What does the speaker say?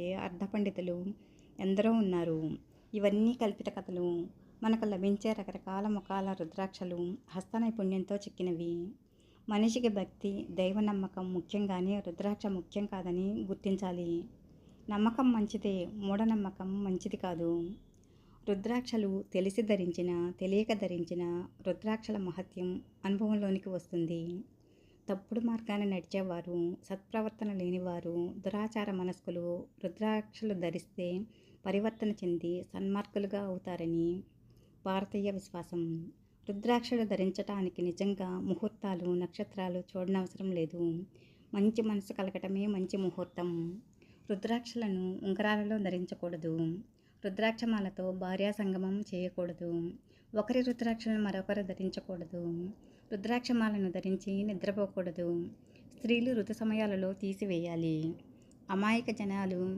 చెప్పే అర్ధపండితులు ఎందరో ఉన్నారు. ఇవన్నీ కల్పిత కథలు. మనకు లభించే రకరకాల ముఖాల రుద్రాక్షలు హస్తనైపుణ్యంతో చెక్కినవి. మనిషికి భక్తి, దైవ నమ్మకం ముఖ్యంగానే రుద్రాక్ష ముఖ్యం కాదని గుర్తించాలి. నమ్మకం మంచిదే, మూఢనమ్మకం మంచిది కాదు. రుద్రాక్షలు తెలిసి ధరించిన, తెలియక ధరించిన రుద్రాక్షల మహత్యం అనుభవంలోనికి వస్తుంది. తప్పుడు మార్గాన్ని నడిచేవారు, సత్ప్రవర్తన లేనివారు, దురాచార మనస్కులు రుద్రాక్షలు ధరిస్తే పరివర్తన చెంది సన్మార్గులుగా అవుతారని భారతీయ విశ్వాసం. రుద్రాక్షలు ధరించటానికి నిజంగా ముహూర్తాలు, నక్షత్రాలు చూడనవసరం లేదు. మంచి మనసు కలగటమే మంచి ముహూర్తం. రుద్రాక్షలను ఉంగరాలలో ధరించకూడదు. రుద్రాక్షమాలతో భార్యా సంగమం చేయకూడదు. ఒకరి రుద్రాక్షలను మరొకరు ధరించకూడదు. రుద్రాక్షమాలను ధరించి నిద్రపోకూడదు. స్త్రీలు ఋతు సమయాలలో తీసివేయాలి. అమాయక జనాలు